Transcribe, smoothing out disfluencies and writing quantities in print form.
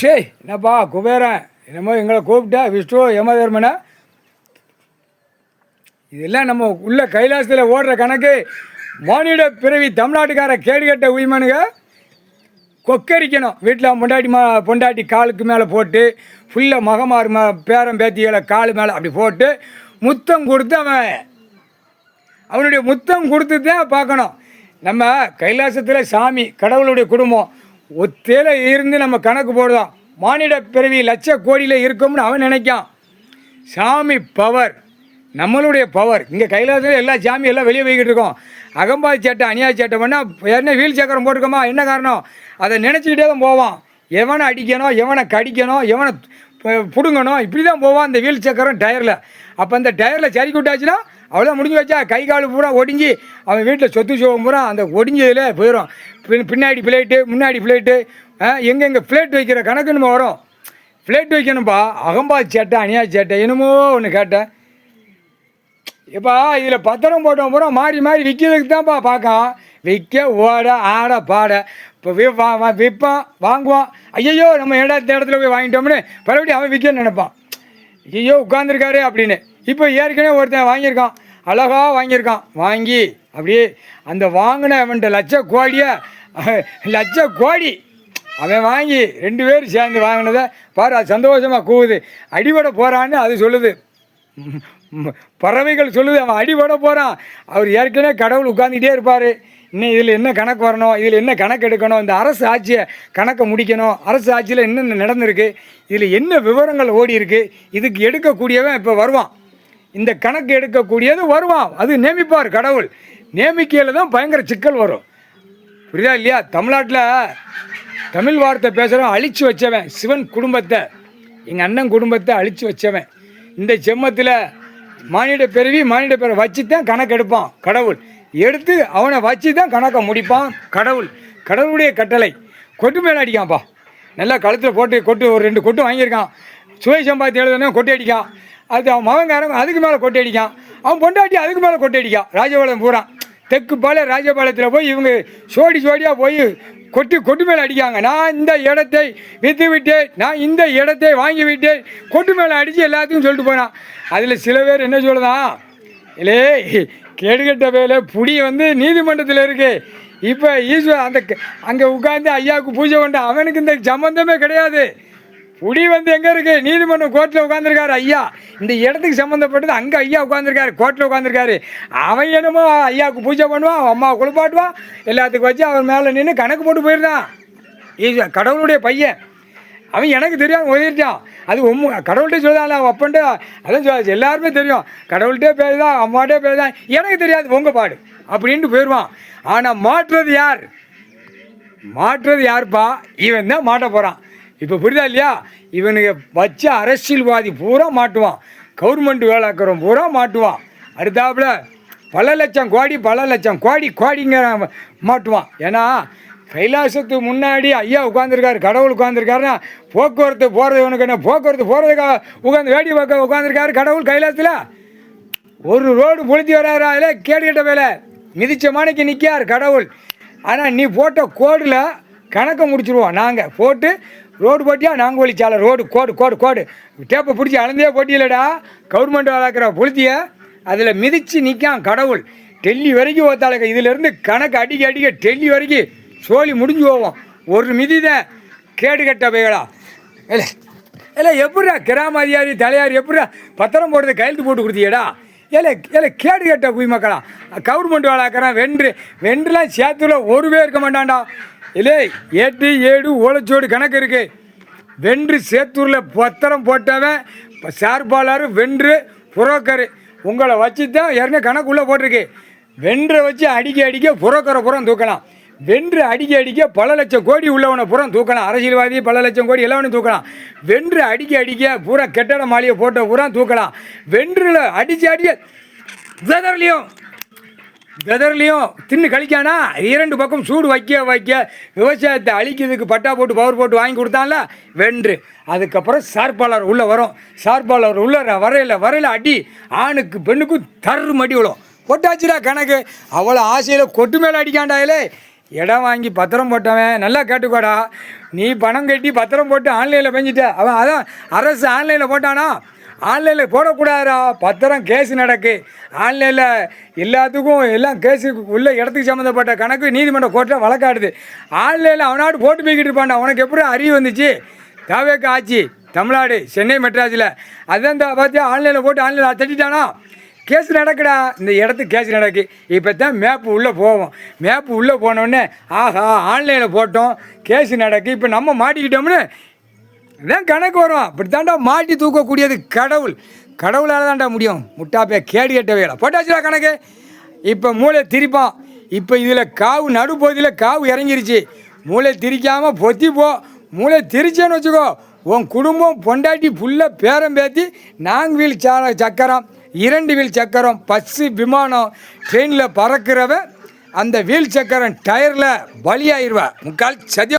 சே என்னப்பா குபேரன் என்னமோ எங்களை கூப்பிட்டா விஷ்ணு யமதர்மனா இதெல்லாம் நம்ம உள்ள கைலாசத்தில் ஓடுற கணக்கு. மானிட பிறவி தமிழ்நாட்டுக்கார கேடுகட்ட உயிமனுங்க கொக்கரிக்கணும். வீட்டில் பொண்டாட்டி காலுக்கு மேலே போட்டு ஃபுல்லாக மகமாறு பேரம் பேத்திகளை காலு மேலே அப்படி போட்டு முத்தம் கொடுத்து அவனுடைய முத்தம் கொடுத்து தான் பார்க்கணும். நம்ம கைலாசத்தில் சாமி கடவுளுடைய குடும்பம் ஒத்தையில் இருந்து நம்ம கணக்கு போடுறோம். மானிட பிறவி லட்ச கோடியில் இருக்கும்னு அவன் நினைக்கான். சாமி பவர் நம்மளுடைய பவர். இங்கே கைலாசத்தில் எல்லா சாமி எல்லாம் வெளியே போய்கிட்டு இருக்கோம். அகம்பாதி சேட்டை அநியாய சேட்டை பண்ணால் என்ன வீல் சக்கரம் போட்டிருக்கோமா? என்ன காரணம்? அதை நினச்சிக்கிட்டே தான் போவான். எவனை அடிக்கணும், எவனை கடிக்கணும், எவனை பிடுங்கணும், இப்படி தான் போவான் அந்த வீல் சக்கரம் டயரில். அப்போ அந்த டயரில் சரி விட்டாச்சுன்னா அவ்வளோ முடிஞ்சு வச்சா கை கால் பூரா ஒடிஞ்சி அவன் வீட்டில் சொத்து சோகம் பூரா அந்த ஒடிஞ்சதில் போயிடும். பின்னாடி பிளேட்டு முன்னாடி பிளேட்டு எங்கெங்கே பிளேட் வைக்கிற கணக்கு நம்ம வரும். பிளேட் வைக்கணும்ப்பா. அகம்பாதி சேட்டை அநியாய சேட்டை என்னமோ ஒன்று கேட்டேன். இப்போ இதில் பத்திரம் போட்டோம் பூரா மாறி மாறி விற்கிறதுக்கு தான்ப்பா பார்க்கான். விற்க ஓட ஆட பாட இப்போ விற்பான் வாங்குவான். ஐயோ நம்ம இடத்துல போய் வாங்கிட்டோம்னு மறுபடியும் அவன் விற்க நினைப்பான். ஐயோ உட்காந்துருக்காரு அப்படின்னு. இப்போ ஏற்கனவே ஒருத்தன் வாங்கியிருக்கான், அழகாக வாங்கியிருக்கான். வாங்கி அப்படியே அந்த வாங்கின அவன்கிட்ட லட்ச கோடி அவன் வாங்கி 2 பேர் சேர்ந்து வாங்கினதை பாரு. அது சந்தோஷமாக கூவுது. அடிபட போகிறான்னு அது சொல்லுது. பறவைகள் சொல்லுது அவன் அடிபட போகிறான். அவர் ஏற்கனவே கடவுள் உட்காந்துக்கிட்டே இருப்பார். இன்னும் இதில் என்ன கணக்கு வரணும், இதில் என்ன கணக்கு எடுக்கணும், இந்த அரசு ஆட்சியை கணக்கை முடிக்கணும், அரசு ஆட்சியில் என்னென்ன நடந்திருக்கு, இதில் என்ன விவரங்கள் ஓடி இருக்குது, இதுக்கு எடுக்கக்கூடியவன் இப்போ வருவான். இந்த கணக்கு எடுக்கக்கூடியது வருவான். அது நியமிப்பார் கடவுள். நியமிக்கையில் தான் பயங்கர சிக்கல் வரும். புரியுதா இல்லையா? தமிழ்நாட்டில் தமிழ் வார்த்தை பேசுகிறவன் அழித்து வச்சவன் சிவன் குடும்பத்தை, எங்கள் அண்ணன் குடும்பத்தை அழித்து வச்சவன். இந்த செம்மத்தில் மானிட பிறவி வச்சு தான் கணக்கு எடுப்பான் கடவுள். எடுத்து அவனை வச்சு தான் கணக்கை முடிப்பான் கடவுள். கடவுளுடைய கட்டளை. கொட்டு மேலே அடிக்கான்ப்பா. நல்லா கழுத்தில் கொட்டு ஒரு 2 கொட்டு வாங்கியிருக்கான். சுவை சம்பாத்தி எழுதுனே கொட்டி அடிக்கான். அது அவன் மகன்காரன் அதுக்கு மேலே கொட்டி அடிக்கான். அவன் பொண்டாட்டி அதுக்கு மேலே கொட்டி அடிக்கான். ராஜபாளையம் பூரா தெற்கு பாளையம் ராஜபாளையத்தில் போய் இவங்க ஜோடியாக போய் கொட்டு மேலே அடிக்காங்க. நான் இந்த இடத்தை விற்று விட்டேன், நான் இந்த இடத்தை வாங்கி விட்டேன், கொட்டு மேலே அடித்து எல்லாத்தையும் சொல்லிட்டு போனான். அதில் சில பேர் என்ன சொல்லுதான், இல்லே கேடுகட்ட வேலை புடி நீதிமன்றத்தில் இருக்குது. இப்போ ஈஸ்வரன் அங்கே உட்காந்து ஐயாவுக்கு பூஜை கொண்ட அவனுக்கு இந்த சம்மந்தமே கிடையாது. புடி எங்கே இருக்குது? நீதிமன்றம் கோர்ட்டில் உட்காந்துருக்காரு ஐயா. இந்த இடத்துக்கு சம்மந்தப்பட்டது அங்கே ஐயா உட்காந்துருக்காரு, கோர்ட்டில் உட்காந்துருக்காரு. அவன் என்னமோ ஐயாவுக்கு பூஜை பண்ணுவான், அவன் அம்மாவை குளிப்பாட்டுவான், எல்லாத்துக்கும் வச்சு அவன் மேலே நின்று கணக்கு போட்டு போயிருந்தான். கடவுளுடைய பையன் அவன். எனக்கு தெரியாது உதவிட்டான். அது கடவுள்கிட்ட சொல்லுதான் அவன் அப்பன்ட்டு அதான் சொல் எல்லாருமே தெரியும். கடவுள்கிட்டே பேருதான், அம்மாட்டே பேருதான், எனக்கு தெரியாது உங்கள் பாடு அப்படின்ட்டு போயிடுவான். ஆனால் மாற்றுறது யாருப்பா? இவன் தான் மாட்ட போகிறான். இப்போ புரியுதா இல்லையா? இவனுக்கு வச்ச அரசியல்வாதி பூரா மாட்டுவான், கவர்மெண்ட் வேலைக்கிறவன் பூரா மாட்டுவான். அடுத்தாப்புல பல லட்சம் கோடிங்கிற மாட்டுவான். ஏன்னா கைலாசத்துக்கு முன்னாடி ஐயா உட்காந்துருக்காரு, கடவுள் உட்காந்துருக்காருன்னா போக்குவரத்து போகிறது இவனுக்கு என்ன? போக்குவரத்து போகிறதுக்காக உட்காந்து வேடி பார்க்க உட்காந்துருக்காரு கடவுள் கைலாசத்தில். ஒரு ரோடு பொழுத்தி வராரா? இல்லை கேடுகட்ட வேலை மிதிச்ச மானைக்கு நிற்கார் கடவுள். ஆனால் நீ போட்ட கோடில் கணக்கை முடிச்சுருவோம். நாங்கள் போட்டு ரோடு போட்டியா நாங்கள் வலிச்சால ரோடு கோடு டேப்பை பிடிச்சி அளந்தே போட்டியிலடா கவர்மெண்ட் வளர்க்குற பொழுத்திய அதில் மிதித்து நிற்கான் கடவுள். டெல்லி வரைக்கும் ஓத்தாளுக்க. இதிலேருந்து கணக்கு அடிக்க டெல்லி வரைக்கும் சோழி முடிஞ்சு போவோம். ஒரு மிதி தான் கேடுகட்ட வைகளா. இல்லை எப்படிடா கிராம அதிகாரி தலையார் எப்படிடா பத்திரம் போடுறது கையெழுத்து போட்டு கொடுத்தியடா? இல்லை கேடுகட்ட குடிமக்களா? கவர்மெண்ட் வளர்க்குறான் வென்றுலாம் சேத்துல ஒரு பேர் இருக்க மாட்டான்டா. இல்லை 8 7 ஓலச்சோடு கணக்கு இருக்குது. வென்று சேத்தூரில் பத்திரம் போட்டவன் சார்பாளர் வென்று புரோக்கரு உங்களை வச்சு தான் ஏற்கனவே கணக்குள்ளே போட்டிருக்கு. வென்றை வச்சு அடிக்க புரோக்கரை புறம் தூக்கலாம். வென்று அடிக்க பல லட்சம் கோடி உள்ளவனை புறம் தூக்கலாம். அரசியல்வாதி பல லட்சம் கோடி எல்லாவனையும் தூக்கலாம். வென்று அடிக்க பூரா கெட்டட மாளிகை போட்ட பூரா தூக்கலாம். வென்றில் அடிக்க வெதர்லையும் தின்னு கழிக்கானா 2 பக்கம் சூடு வைக்க விவசாயத்தை அழிக்கிறதுக்கு பட்டா போட்டு பவர் போட்டு வாங்கி கொடுத்தான்ல வென்று. அதுக்கப்புறம் சார்பாளர் உள்ளே வரும். சார்பாளர் உள்ள வரையில் அடி ஆணுக்கு பெண்ணுக்கும் தரு மடி விழும். போட்டாச்சுடா கணக்கு. அவ்வளோ ஆசையில் கொட்டு மேலே அடிக்காண்டாயிலே. இடம் வாங்கி பத்திரம் போட்டவன் நல்லா கேட்டுக்கோடா. நீ பணம் கட்டி பத்திரம் போட்டு ஆன்லைனில் பெஞ்சிட்ட. அவன் அதான் அரசு ஆன்லைனில் போட்டானா? ஆன்லைனில் போடக்கூடாதுடா. பத்திரம் கேஸ் நடக்கு ஆன்லைனில். எல்லாத்துக்கும் எல்லாம் கேஸு உள்ள இடத்துக்கு சம்மந்தப்பட்ட கணக்கு நீதிமன்ற கோர்ட்டில் வழக்காடுது. ஆன்லைனில் அவனாட்டு போட்டு போய்கிட்டு இருப்பான்டா. உனக்கு எப்படி அறிவு வந்துச்சு? தாவேக்கு ஆட்சி தமிழ்நாடு சென்னை மெட்ராஸில் அதான் இந்த பார்த்தியா ஆன்லைனில் போட்டு ஆன்லைனில் தட்டிட்டானா? கேஸ் நடக்குடா. இந்த இடத்துக்கு கேஸ் நடக்கு. இப்போ தான் மேப்பு உள்ளே போவோம். மேப்பு உள்ளே போனோடனே ஆஹா ஆன்லைனில் போட்டோம் கேஸ் நடக்கு, இப்போ நம்ம மாட்டிக்கிட்டோம்னு இதான் கணக்கு வரும். அப்படி தாண்டா மாட்டி தூக்கக்கூடியது கடவுள். கடவுளால் தாண்டா முடியும். முட்டாப்பே கேடு கட்ட வேலை போட்டாச்சுடா கணக்கு. இப்போ மூளை திரிப்பான். இப்போ இதில் காவு நடுப்பகுதியில் காவு இறங்கிருச்சு. மூளை திரிக்காமல் பொத்தி போ. மூளை திரிச்சேன்னு வச்சுக்கோ, உன் குடும்பம் பொண்டாட்டி புள்ள பேரம் பேத்தி 4 வீல் சக்கரம் 2 வீல் சக்கரம் பஸ்ஸு விமானம் ட்ரெயினில் பறக்கிறவ அந்த வீல் சக்கரம் டயரில் பலியாயிருவா. முக்கால் சதியம்.